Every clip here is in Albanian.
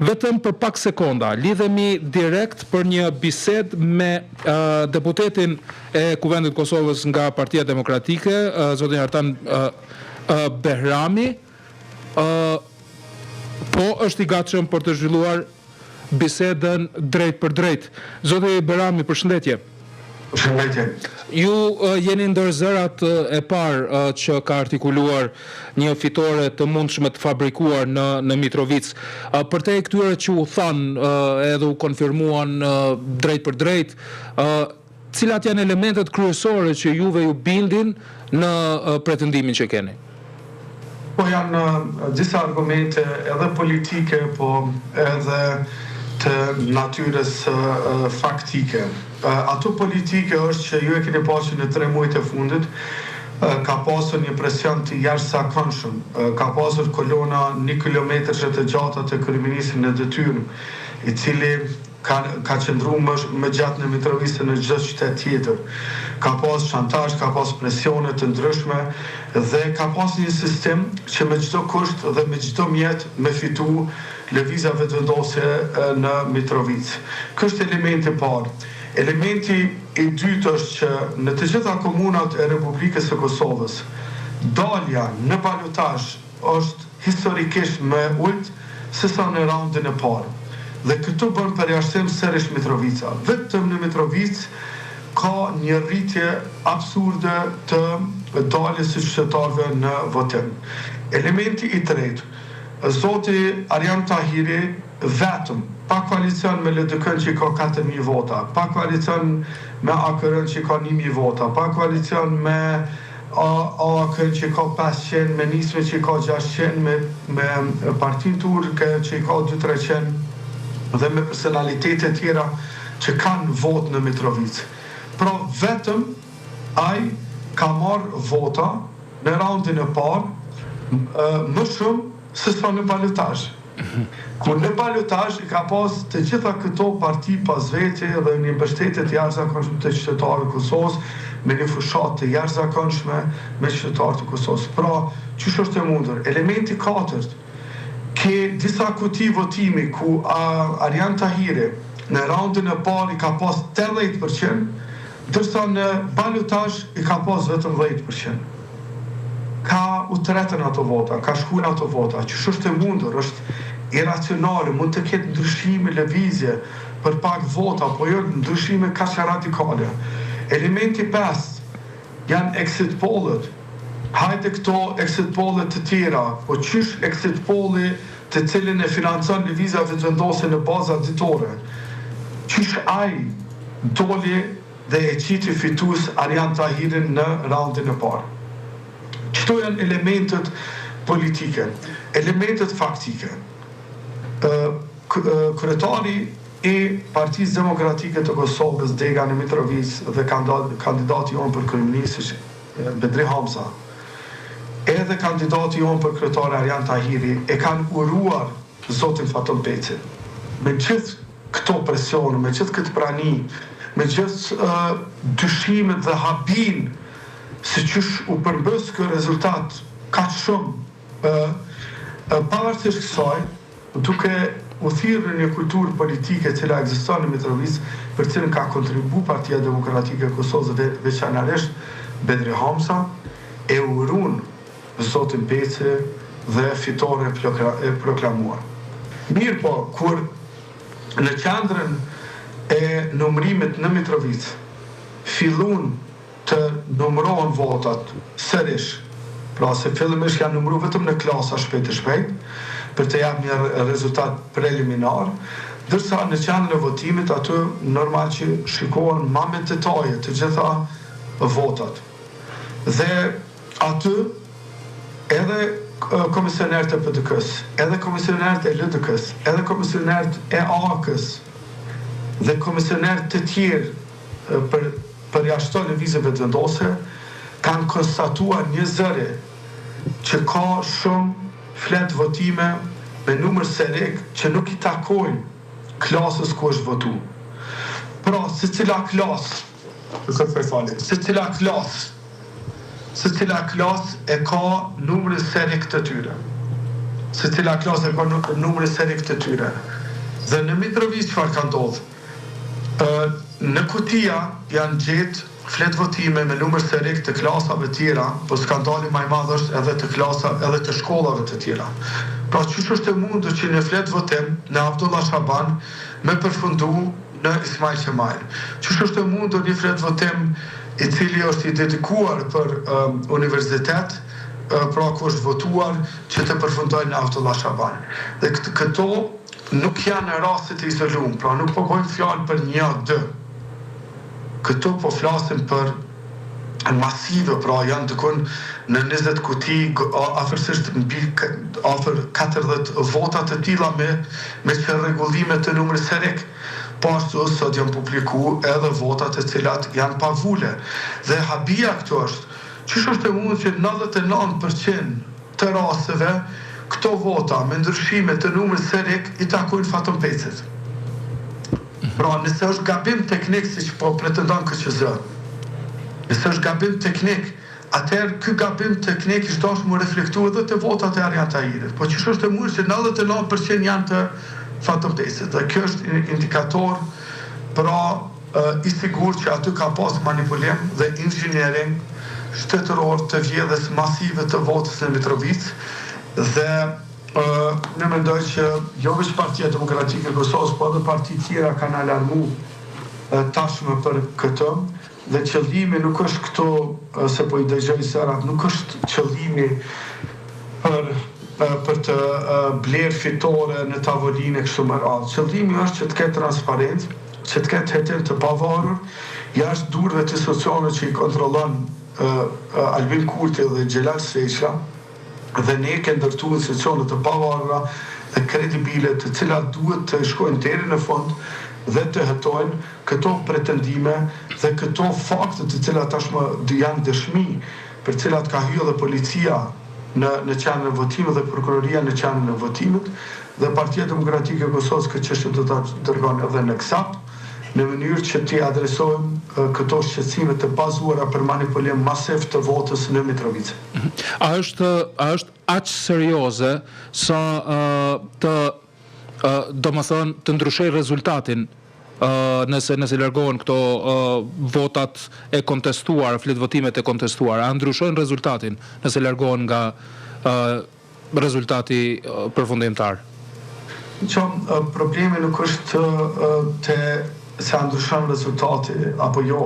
Vetëm për pak sekonda, lidhemi direkt për një bised me deputetin e Kuvendit Kosovës nga Partia Demokratike, zotin Artan Behrami, po është i gatshëm për të zhvilluar bisedën drejt për drejt. Zoti Behrami, përshëndetje. Përshëndetje. Ju jeni ndër zërat e parë që ka artikuluar një fitore të mundshme të fabrikuar në Mitrovic. Përtej këtyre që u thanë edhe u konfirmuan drejt për drejt, cilat janë elementet kryesore që juve ju bindin në pretendimin që keni? Po janë disa argumente edhe politike, po edhe të natyres faktike. Ato politike është që ju e keni pasur në 3 muajt e fundit, ka pasur një presion të jashtëzakonshëm, ka pasur kolona 1 kilometrë të gjata të kryeministrit në detyrë, i cili ka qëndruar më gjatë në Mitrovic se në çdo qytet tjetër. Ka pas shantazh, ka pas presione të ndryshme dhe ka pas një sistem që me çdo kusht dhe me çdo mjet me fitu lëvizja vetëvendosje në Mitrovic. Ky është elementi i parë. Elementi i dytë është që në të gjitha komunat e Republikës së Kosovës, dalja në balotazh është historikisht më ulët se sa në raundin e parë. Dhe këtu bën përjashtim sërish Mitrovica. Vetëm në Mitrovic ka një rritje absurde të daljes së qytetarëve në votim. Elementi i tretë, zoti Arjan Tahiri vetëm, pa koalicion me LDK që ka 4.000 vota, pa koalicion me AKR që ka 1.000 vota, pa koalicion me AKR që ka 500, me Nisme që ka 600, me Partin Turke që ka 200-300, dhe me personalitete tjera që kanë votë në Mitrovic. Pra vetëm ai ka marrë vota në raundin e parë më shumë se sa në balotazh. Kur në balotazh i ka pas të gjitha këto parti pas vete dhe një mbështetje të jashtëzakonshme të qytetarëve të Kosovës, me një fushat të jashtëzakonshme me qytetarët e Kosovës. Pra, çish është e mundur? Elementi katërt, ke disa kuti votimi ku Arjan Tahiri në raundin e parë i ka pas 80%, ndërsa në balotazh i ka pas vetëm 10%. Ka u tretën ato vota, ka shkuar ato vota, që është e mundur, është iracionale, mund të ketë ndryshime lëvizje për pak vota, po jo ndryshime kaq radikale. Elementi 5 janë exit pollet. Hajde këto exit pollet të tjera, po qysh exit polli të cilin e financon lëvizja vetëvendosje në baza ditore. Qysh ai doli dhe e qiti fitues Arjan Tahirin në raundin e parë. Qëto janë elementet politike, elementet faktike. Kryetari i Partisë Demokratike të Kosovës, Degani Mitrovic, dhe kandidati jonë për kryeminist Bedri Hamza, edhe kandidati jonë për kryetari Arjan Tahiri e kanë uruar zotin Faton Peci. Me gjithë këto presione, me gjithë këtë prani, me gjithë dyshimet dhe habin se qysh u përmbës kë rezultat kaq shumë, pavarësisht kësaj, duke u thirrë në një kulturë politike e cila ekziston në Mitrovic, për cilën ka kontribuar Partia Demokratike e Kosovës dhe veçanërisht Bedri Hamza, e urun zotin Peci dhe fitore e proklamuar. Mirë po, kur në qendrën e numërimit në Mitrovic fillun të numërohen votat sërish, pra se fillimisht janë numëruar vetëm në klasa shpejt e shpejt, për të japë një rezultat preliminar, dërsa në qendrën e votimit aty normal që shikohen më me detaje të gjitha votat. Dhe aty edhe komisionerët e PDK-s, edhe komisionerët e LDK-s, edhe komisionerët e AK-s dhe komisionerët të tjerë për jashtë lëvizjeve vetëvendosje kanë konstatuar një zëri që ka shumë flet votime me numër serik që nuk i takojnë klasës ku është votu. Pra, se cila klas e ka numrin serik të tyre. se cila klasë ka numrin serik të tyre. Dhe në Mitrovic çfarë ka ndodhur? Në kutia janë gjetë flet votime me numër serik të klasave tjera, po skandali më i madh është edhe të klasave, edhe të shkollave të tjera. Pra çish është e mundur që në flet votim në Abdullah Shaban me përfundu në Ismail Qemail. Çish është e mundur një flet votim i cili është i dedikuar për universitet, pra ku është votuar që të përfundojë në Abdullah Shaban. Dhe këto nuk janë raste të izoluar, pra nuk po bëjmë fjalë për një dë. Këto po flasim për masive, pra janë dikon në 20 kuti, afërsisht afër 40 vota të tilla me çrregullime të numrit serik. Pashtu sot janë publiku edhe votat e cilat janë pavule. Dhe habia këtu është, çish është e mundur që 99% të rasteve këto vota me ndryshime të numrit serik i takojnë Faton Pecit. Pra, nëse është gabim teknik siç po pretendon KQZ, nëse është gabim teknik, atëherë ky gabim teknik i dashur më reflektuar edhe te votat e Arjan Tahirit. Po çish është e mundur që 99% janë të Faton Pecit. Dhe kjo është indikator pra i sigurt që aty ka pas manipulim dhe inxhiniering shtetëror të vjedhjes masive të votës në Mitrovic dhe në mendoj që jo vetëm Partia Demokratike e Kosovës, po edhe parti tjera kanë alarmu tashmë për këtë dhe qëllimi nuk është këto, se po i dëgjoj serat, nuk është qëllimi për të blerë fitore në tavolinë kështu më radhë. Qëllimi është që të ketë transparencë, që të ketë hetim të pavarur, jashtë durve të institucioneve që i kontrollon Albin Kurti dhe Xhelal Sveqa, dhe ne ke ndërtuar institucione të pavarura dhe kredibile të cilat duhet të shkojnë deri në fund dhe të hetojnë këto pretendime dhe këto fakte të cilat tashmë janë dëshmi për cilat ka hyrë dhe policia në qendrën e votimit dhe prokuroria në qendrën e votimit dhe Partia Demokratike e Kosovës këtë çështje do ta dërgon edhe në KSAP në mënyrë që t'i adresojmë këto shqetësime të bazuara për manipulim masiv të votës në Mitrovica. A është aq serioze sa domethënë të ndryshojë rezultatin nëse largohen këto votat e kontestuar, flet votimet e kontestuara, a ndryshojnë rezultatin nëse largohen nga rezultati përfundimtar? Problemi nuk është të se ndryshon rezultati apo jo.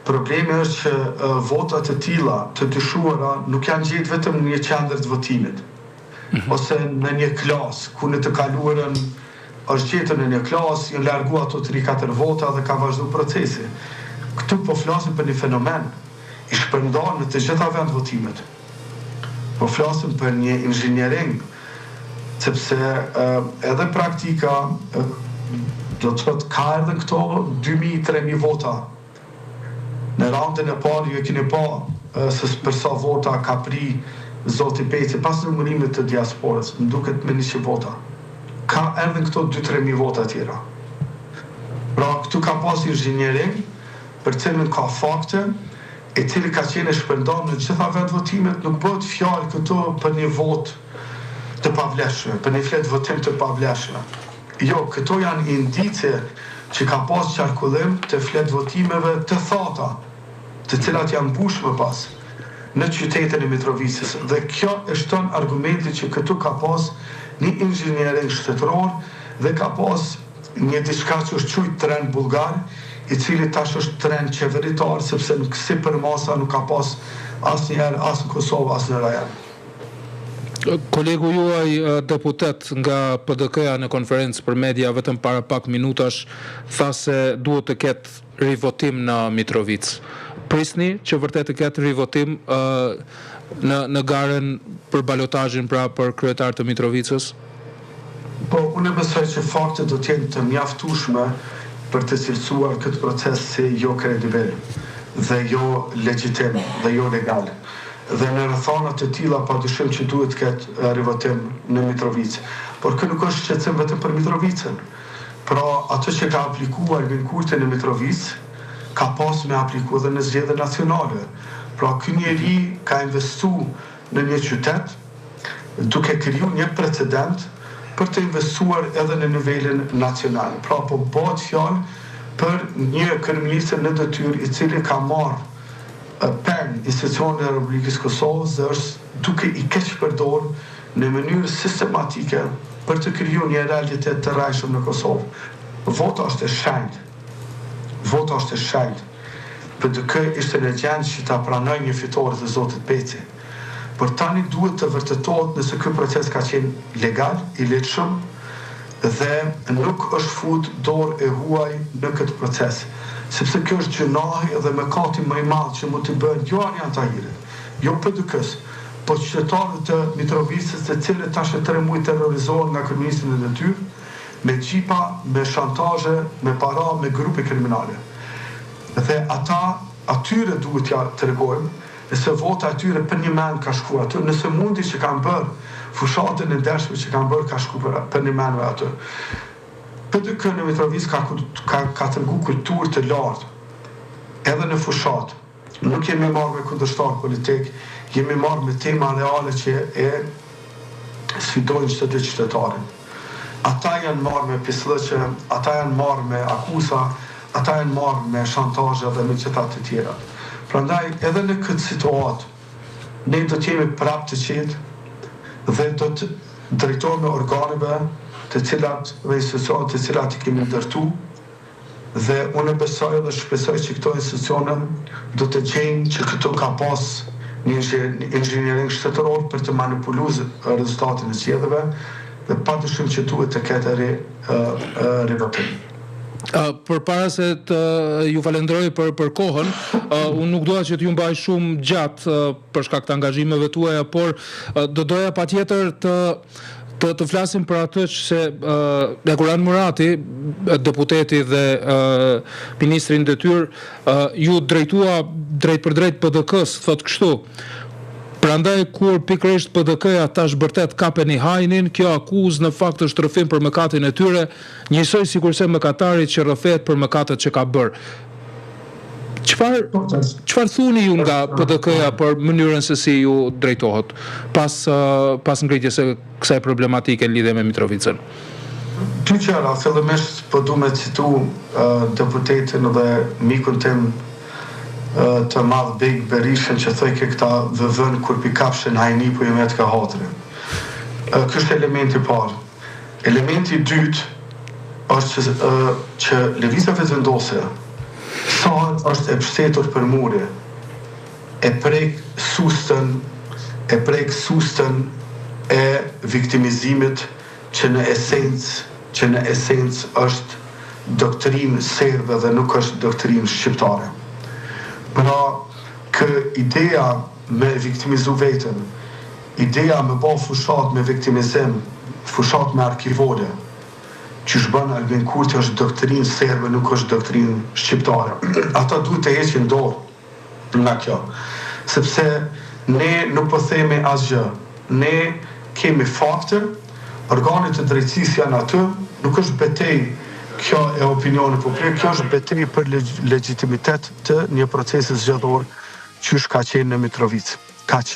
Problemi është që votat e tilla të dyshuara nuk janë gjetur vetëm në një qendër të votimit, ose në një klasë ku në të kaluarën është gjetur në një klasë, janë larguar ato 3-4 vota dhe ka vazhduar procesi. Këtu po flasim për një fenomen i shpërndarë në të gjitha vend votimet. Po flasim për një inxhiniering, sepse edhe praktika do të thotë ka edhe këto 2.000-3.000 vota. Në raundën e parë ju e keni pa se për sa vota ka pri Zoti Peci pas numërimit të diasporës, më duket me 100 vota. Ka edhe këto 2-3.000 vota tjera. Pra këtu ka pas inxhiniering për cilën ka fakte e cili ka qenë shpërndarë në gjitha vend votimet, nuk bëhet fjalë këtu për një vot të pavlefshme, për një flet votim të pavlefshme. Jo, këto janë indicie që ka pas qarkullim të flet votimeve të thata, të cilat janë mbush më pas në qytetin e Mitrovicës. Dhe kjo e shton argumenti që këtu ka pas një inxhiniering shtetëror dhe ka pas një diçka që është quajtur tren bulgar, i cili tash është tren qeveritar, sepse si për masa nuk ka pas asnjëherë as në Kosovë as në rajon. Kolegu juaj deputet nga PDK-ja në konferencë për media vetëm para pak minutash tha se duhet të ketë rivotim në Mitrovic. Prisni që vërtet të ketë rivotim në garën për balotazhin pra për kryetar të Mitrovicës? Po, unë besoj që faktet do të jenë të mjaftueshme për të cilësuar këtë proces si jo kredibil dhe jo legjitim dhe jo legal. Dhe në rrethana të tilla padyshim që duhet të ketë rivotim në Mitrovic. Por kë nuk është shqetësim vetëm për Mitrovicën. Pra ato që ka aplikuar Albin Kurti në Mitrovic, ka pas me apliku dhe në zgjedhjet nacionale. Pra ky njeri ka investuar në një qytet duke kriju një precedent për të investuar edhe në nivelin nacional. Pra po bëhet fjalë për një kryeministër në detyrë i cili ka marrë pen institucionet e Republikës Kosovës dhe është duke i keq përdorur në mënyrë sistematike për të krijuar një realitet të rrajshëm në Kosovë. Vota është e shenjtë. Vota është e shenjtë. PDK ishte në gjendje që ta pranoj një fitore të zotit Peci. Por tani duhet të vërtetohet nëse ky proces ka qenë legal, i lehtëshëm dhe nuk është fut dorë e huaj në këtë proces. Sepse kjo është gjunahi dhe mëkati më i madh që mund të bëhet jo Arjan Tahirit, jo PDK-s, po qytetarët të Mitrovicës, të cilët tash e 3 muaj terrorizohen nga kryeministri në detyrë, me gjipa, me shantazhe, me para, me grupe kriminale. Dhe atyre duhet ja tregojmë, nëse vota atyre për një mend ka shku aty, nëse mundi që kanë bërë fushatën e ndershme që kanë bërë ka shku për një mend me aty. PDK në Mitrovicë ka tregu kulturë të lartë, edhe në fushat. Nuk jemi marrë me kundërshtar politik, jemi marrë me tema reale që e sfidojnë çdo qytetarin. Ata janë marrë me pislëqe, ata janë marrë me akusa, ata janë marrë me shantazhe dhe me qëta të tjera. Prandaj, edhe në këtë situatë, ne do të jemi prapë të qetë dhe do të drejtohemi organeve të cilat dhe institucionet të cilat i kemi ndërtu dhe unë besoj dhe shpresoj që këto institucione do të gjejnë që këtu ka pas një inxhiniering shtetëror për të manipuluar rezultatin e zgjedhjeve dhe padyshim që duhet të ketë rivotim. Përpara se të ju falenderoj për kohën, unë nuk doja që t'ju mbaj shumë gjatë për shkak të angazhimeve tuaja, por do doja patjetër të flasim për atë që se Eguran Murati, deputeti dhe ministri në detyrë, ju drejtua drejt për drejt PDK-s, thotë kështu. Prandaj kur pikërisht PDK-ja tash vërtet kapen i hajnin, kjo akuzë në fakt është rrëfim për mëkatin e tyre, njësoj sikurse mëkatarit që rrëfet për mëkatet që ka bërë. Çfarë thuni ju nga PDK-ja për mënyrën se si ju drejtohet pas ngritjes së kësaj problematike në lidhje me Mitrovicën? Dy gjëra, fillimisht po du me citu deputetin dhe mikun tim të madh Big Berishën që thoi ke këta vëvën kur pikapshin hajni po jemet ka hatrin. Ky është elementi i parë. Elementi i dytë është që lëvizja vetëvendosje sa është e mbështetur për muri, e prek sustën e viktimizimit që në esencë është doktrinë serbe dhe nuk është doktrinë shqiptare. Pra, kë ideja me viktimizu vetën, ideja me bo fushat me viktimizim, fushat me arkivore, që shbën Albin Kurti është doktrinë serbe, nuk është doktrinë shqiptare. Ata duhet të heqin dorë nga kjo. Sepse ne nuk po themi asgjë. Ne kemi fakte, organet të drejtësisë janë aty, nuk është betej kjo e opinionit publik, kjo është betej për legitimitet të një procesi zgjedhor që ka qenë në Mitrovicë. Kaq.